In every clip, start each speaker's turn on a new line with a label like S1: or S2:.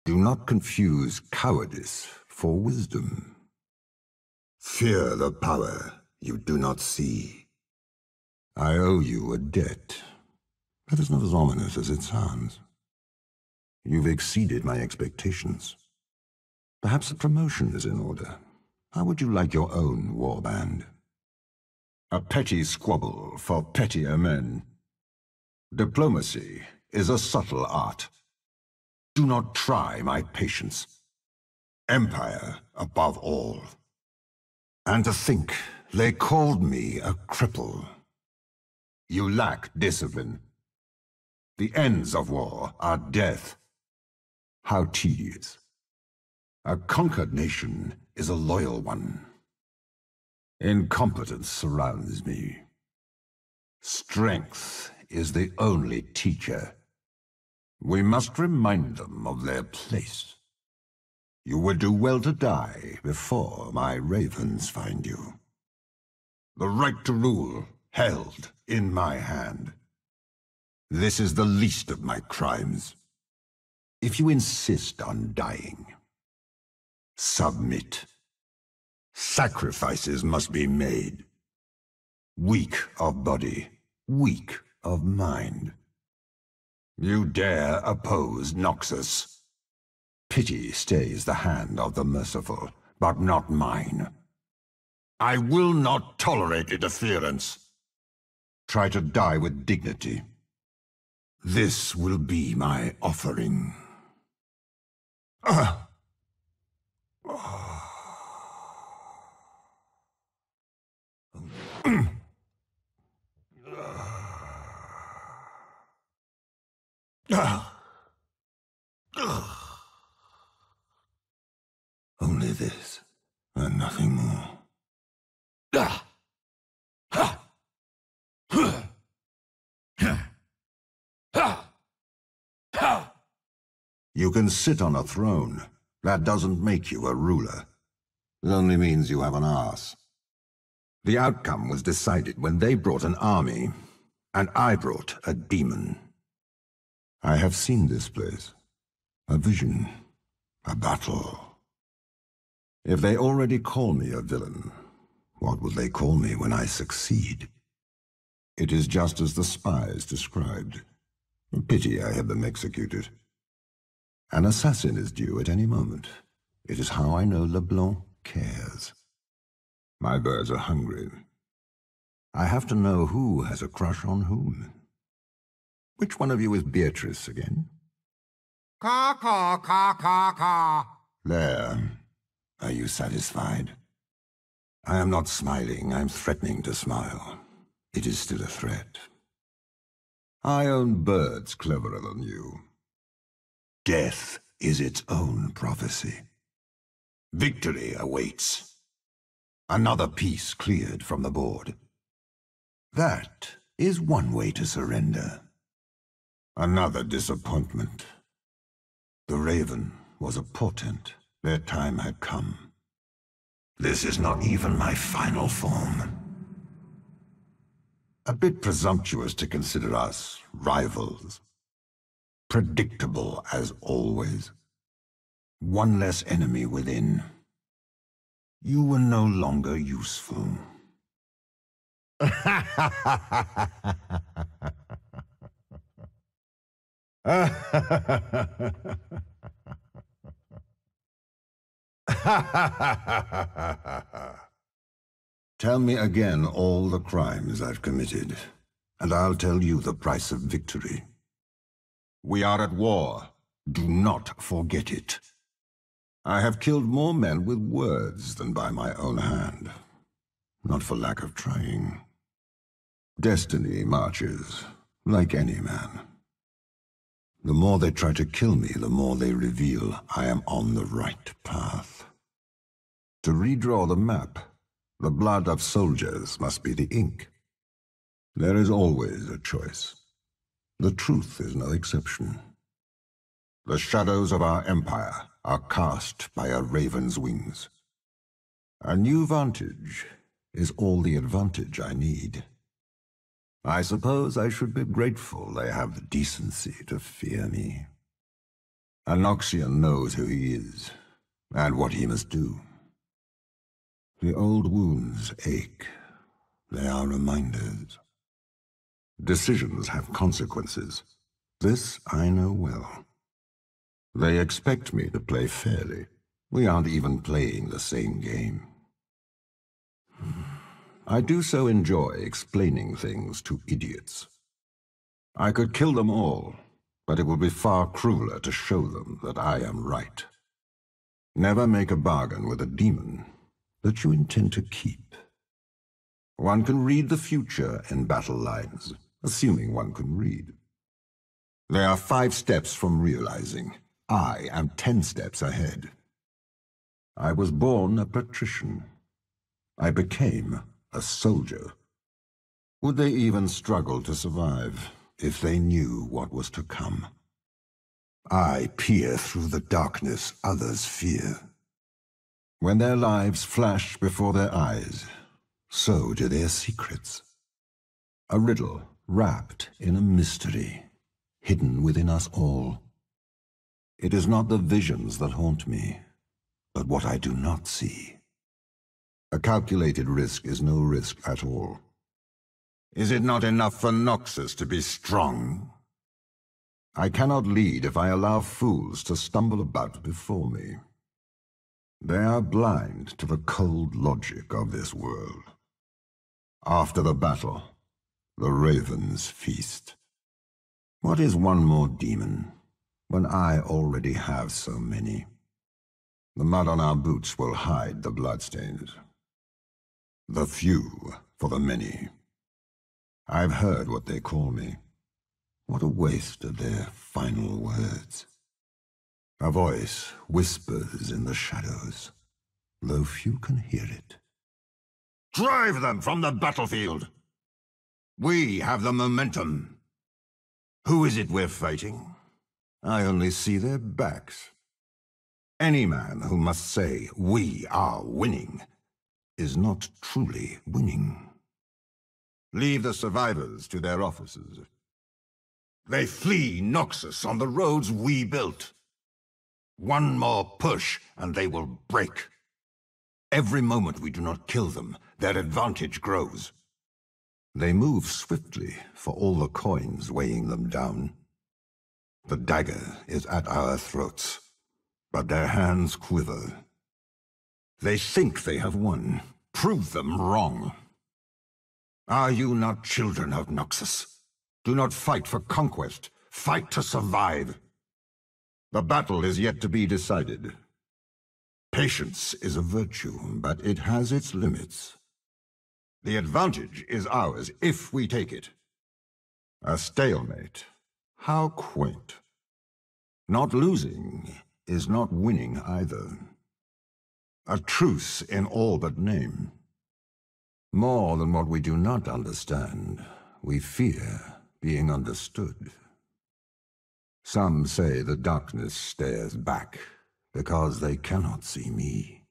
S1: Do not confuse cowardice for wisdom. Fear the power you do not see. I owe you a debt. That is not as ominous as it sounds. You've exceeded my expectations. Perhaps a promotion is in order. How would you like your own warband? A petty squabble for pettier men. Diplomacy is a subtle art. Do not try my patience. Empire above all. And to think they called me a cripple. You lack discipline. The ends of war are death. How tedious. A conquered nation is a loyal one. Incompetence surrounds me. Strength is the only teacher. We must remind them of their place. You would do well to die before my ravens find you. The right to rule held in my hand. This is the least of my crimes. If you insist on dying, submit. Sacrifices must be made. Weak of body, weak of mind. You dare oppose Noxus. Pity stays the hand of the merciful, but not mine. I will not tolerate interference. Try to die with dignity. This will be my offering. Only this, and nothing more. You can sit on a throne. That doesn't make you a ruler. It only means you have an arse. The outcome was decided when they brought an army, and I brought a demon. I have seen this place. A vision. A battle. If they already call me a villain, what will they call me when I succeed? It is just as the spies described. A pity I had them executed. An assassin is due at any moment. It is how I know LeBlanc cares. My birds are hungry. I have to know who has a crush on whom. Which one of you is Beatrice again?
S2: Caw, caw, caw, caw, caw.
S1: There. Are you satisfied? I am not smiling. I am threatening to smile. It is still a threat. I own birds cleverer than you. Death is its own prophecy. Victory awaits. Another piece cleared from the board. That is one way to surrender. Another disappointment. The raven was a portent. Their time had come. This is not even my final form. A bit presumptuous to consider us rivals. Predictable as always. One less enemy within. You were no longer useful. Tell me again all the crimes I've committed, and I'll tell you the price of victory. We are at war. Do not forget it. I have killed more men with words than by my own hand. Not for lack of trying. Destiny marches, like any man. The more they try to kill me, the more they reveal I am on the right path. To redraw the map, the blood of soldiers must be the ink. There is always a choice. The truth is no exception. The shadows of our empire are cast by a raven's wings. A new vantage is all the advantage I need. I suppose I should be grateful they have the decency to fear me. A Noxian knows who he is, and what he must do. The old wounds ache. They are reminders. Decisions have consequences. This I know well. They expect me to play fairly. We aren't even playing the same game. I do so enjoy explaining things to idiots. I could kill them all, but it would be far crueler to show them that I am right. Never make a bargain with a demon that you intend to keep. One can read the future in battle lines, assuming one can read. There are 5 steps from realizing I am 10 steps ahead. I was born a patrician. I became a soldier. Would they even struggle to survive if they knew what was to come? I peer through the darkness others fear. When their lives flash before their eyes, so do their secrets. A riddle wrapped in a mystery, hidden within us all. It is not the visions that haunt me, but what I do not see. A calculated risk is no risk at all. Is it not enough for Noxus to be strong? I cannot lead if I allow fools to stumble about before me. They are blind to the cold logic of this world. After the battle, the ravens feast. What is one more demon when I already have so many? The mud on our boots will hide the bloodstains. The few for the many. I've heard what they call me. What a waste of their final words. A voice whispers in the shadows, though few can hear it. Drive them from the battlefield! We have the momentum. Who is it we're fighting? I only see their backs. Any man who must say, "We are winning," is not truly winning. Leave the survivors to their officers. They flee Noxus on the roads we built. One more push, and they will break. Every moment we do not kill them, their advantage grows. They move swiftly for all the coins weighing them down. The dagger is at our throats, but their hands quiver. They think they have won. Prove them wrong. Are you not children of Noxus? Do not fight for conquest. Fight to survive. The battle is yet to be decided. Patience is a virtue, but it has its limits. The advantage is ours if we take it. A stalemate. How quaint. Not losing is not winning either. A truce in all but name. More than what we do not understand, we fear being understood. Some say the darkness stares back because they cannot see me.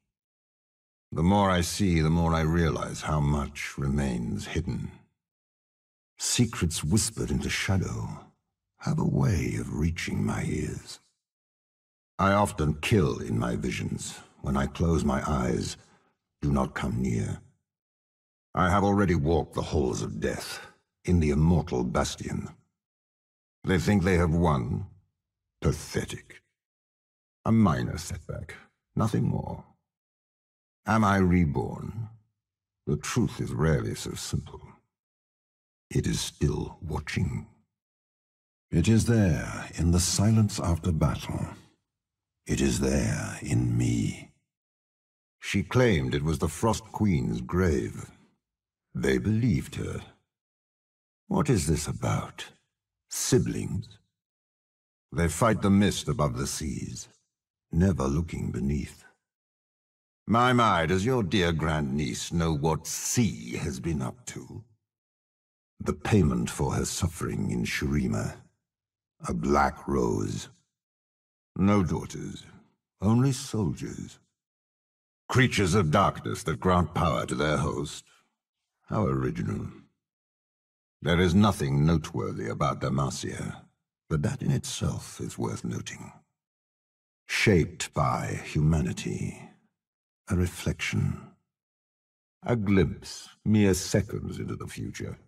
S1: The more I see, the more I realize how much remains hidden. Secrets whispered into shadow have a way of reaching my ears. I often kill in my visions. When I close my eyes, do not come near. I have already walked the halls of death in the immortal bastion. They think they have won. Pathetic. A minor setback, nothing more. Am I reborn? The truth is rarely so simple. It is still watching. It is there in the silence after battle. It is there in me. She claimed it was the Frost Queen's grave. They believed her. What is this about? Siblings? They fight the mist above the seas, never looking beneath. My, does your dear grandniece know what C has been up to? The payment for her suffering in Shurima. A black rose. No daughters, only soldiers. Creatures of darkness that grant power to their host. How original. There is nothing noteworthy about Demacia, but that in itself is worth noting. shaped by humanity, a reflection, a glimpse mere seconds into the future,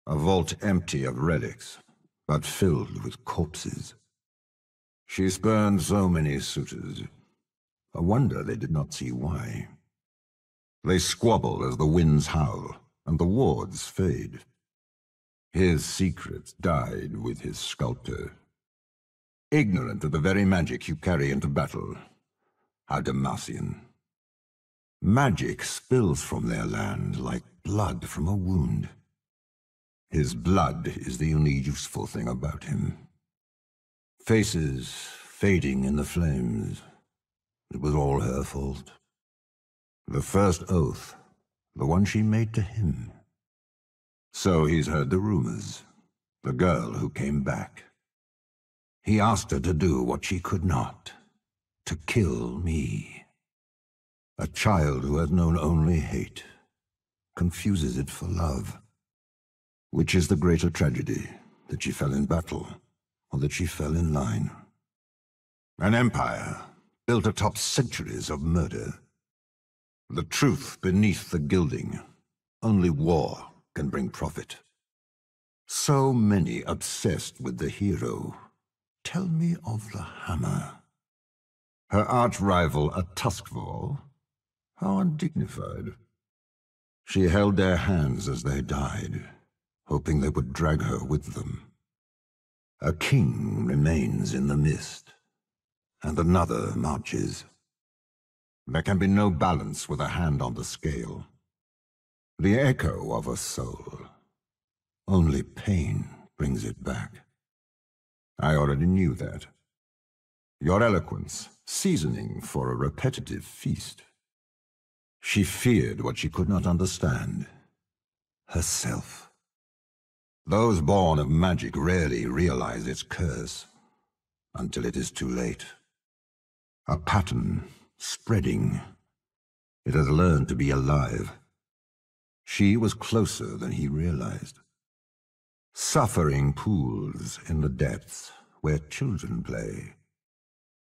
S1: a vault empty of relics, but filled with corpses. She spurned so many suitors. A wonder they did not see why. They squabble as the winds howl, and the wards fade. His secrets died with his sculptor. Ignorant of the very magic you carry into battle, a Demacian. Magic spills from their land like blood from a wound. His blood is the only useful thing about him. Faces fading in the flames. It was all her fault. The first oath, the one she made to him. So he's heard the rumors, the girl who came back. He asked her to do what she could not, to kill me. A child who has known only hate, confuses it for love. Which is the greater tragedy, that she fell in battle, or that she fell in line? An empire built atop centuries of murder. The truth beneath the gilding. Only war can bring profit. So many obsessed with the hero. Tell me of the hammer. Her arch-rival, a Tuskvall? How undignified. She held their hands as they died, hoping they would drag her with them. A king remains in the mist, and another marches. There can be no balance with a hand on the scale. The echo of a soul. Only pain brings it back. I already knew that. Your eloquence, seasoning for a repetitive feast. She feared what she could not understand. Herself. Those born of magic rarely realize its curse, until it is too late. A pattern, spreading. It has learned to be alive. She was closer than he realized. Suffering pools in the depths where children play.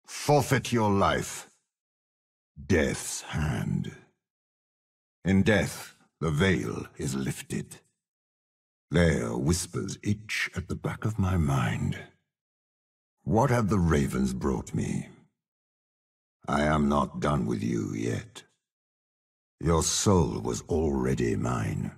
S1: Forfeit your life. Death's hand. In death, the veil is lifted. There whispers itch at the back of my mind. What have the ravens brought me? I am not done with you yet. Your soul was already mine.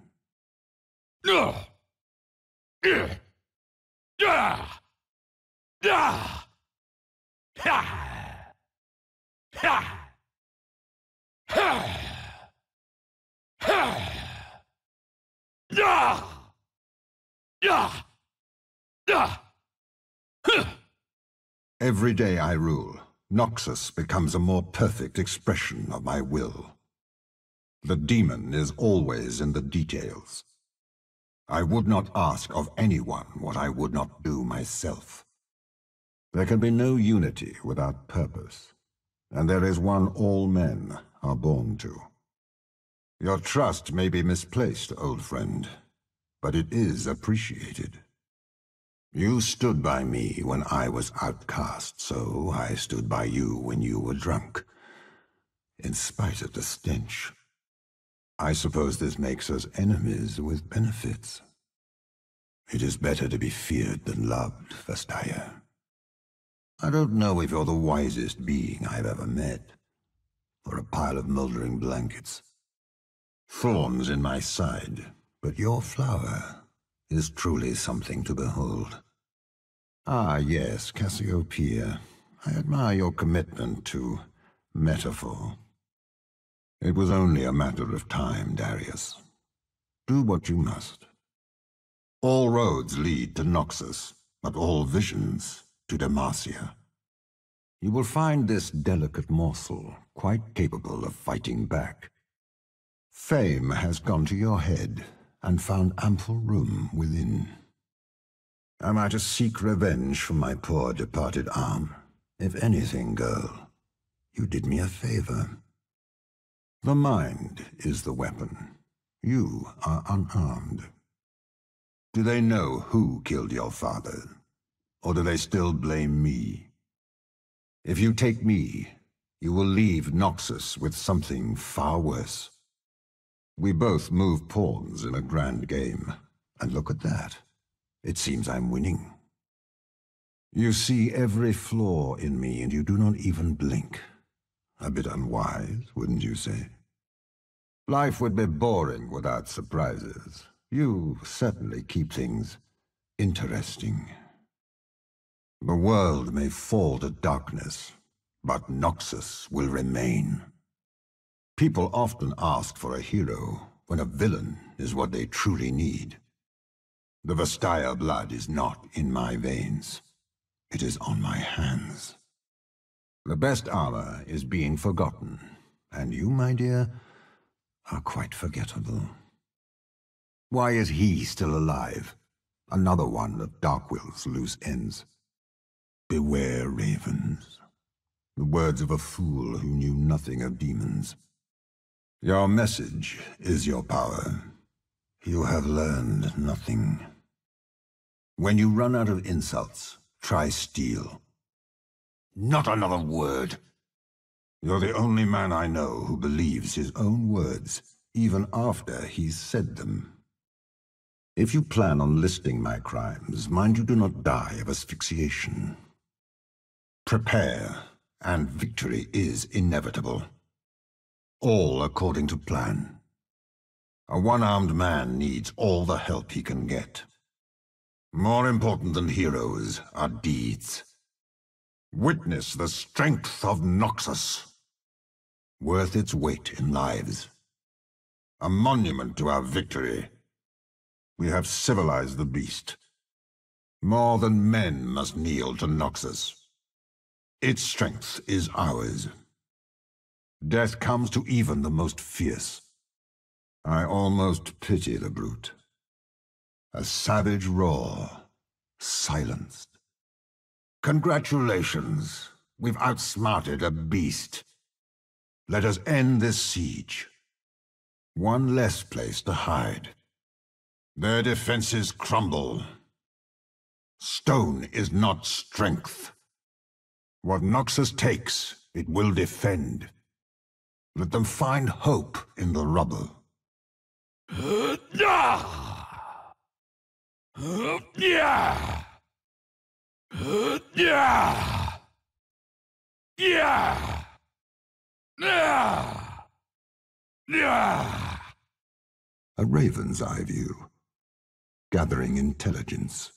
S1: Every day I rule, Noxus becomes a more perfect expression of my will. The demon is always in the details. I would not ask of anyone what I would not do myself. There can be no unity without purpose, and there is one all men are born to. Your trust may be misplaced, old friend, but it is appreciated. You stood by me when I was outcast, so I stood by you when you were drunk, in spite of the stench. I suppose this makes us enemies with benefits. It is better to be feared than loved, Vestaya. I don't know if you're the wisest being I've ever met, or a pile of moldering blankets. Thorns in my side, but your flower is truly something to behold. Ah, yes, Cassiopeia. I admire your commitment to metaphor. It was only a matter of time, Darius. Do what you must. All roads lead to Noxus, but all visions to Demacia. You will find this delicate morsel quite capable of fighting back. Fame has gone to your head and found ample room within. Am I to seek revenge for my poor departed arm? If anything, girl, you did me a favor. The mind is the weapon. You are unarmed. Do they know who killed your father? Or do they still blame me? If you take me, you will leave Noxus with something far worse. We both move pawns in a grand game, and look at that. It seems I'm winning. You see every flaw in me, and you do not even blink. A bit unwise, wouldn't you say? Life would be boring without surprises. You certainly keep things interesting. The world may fall to darkness, but Noxus will remain. People often ask for a hero when a villain is what they truly need. The Vastaya blood is not in my veins. It is on my hands. The best armor is being forgotten, and you, my dear, are quite forgettable. Why is he still alive? Another one of Darkwill's loose ends. Beware, ravens. The words of a fool who knew nothing of demons. Your message is your power. You have learned nothing. When you run out of insults, try steel. Not another word. You're the only man I know who believes his own words, even after he's said them. If you plan on listing my crimes, mind you do not die of asphyxiation. Prepare, and victory is inevitable. All according to plan. A one-armed man needs all the help he can get. More important than heroes are deeds. Witness the strength of Noxus. Worth its weight in lives. A monument to our victory. We have civilized the beast. More than men must kneel to Noxus. Its strength is ours. Death comes to even the most fierce. I almost pity the brute. A savage roar, silenced. Congratulations, we've outsmarted a beast. Let us end this siege. One less place to hide. Their defenses crumble. Stone is not strength. What Noxus takes, it will defend. Let them find hope in the rubble. A raven's eye view. Gathering intelligence.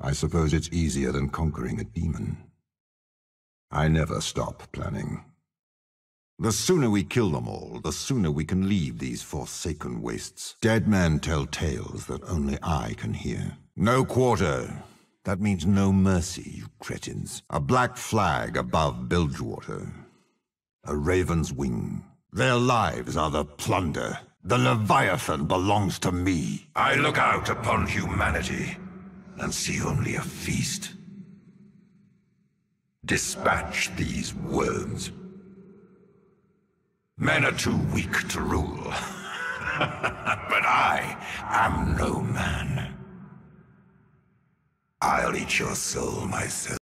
S1: I suppose it's easier than conquering a demon. I never stop planning. The sooner we kill them all, the sooner we can leave these forsaken wastes. Dead men tell tales that only I can hear. No quarter. That means no mercy, you cretins. A black flag above Bilgewater. A raven's wing. Their lives are the plunder. The Leviathan belongs to me. I look out upon humanity and see only a feast. Dispatch these worms. Men are too weak to rule. But I am no man. I'll eat your soul myself.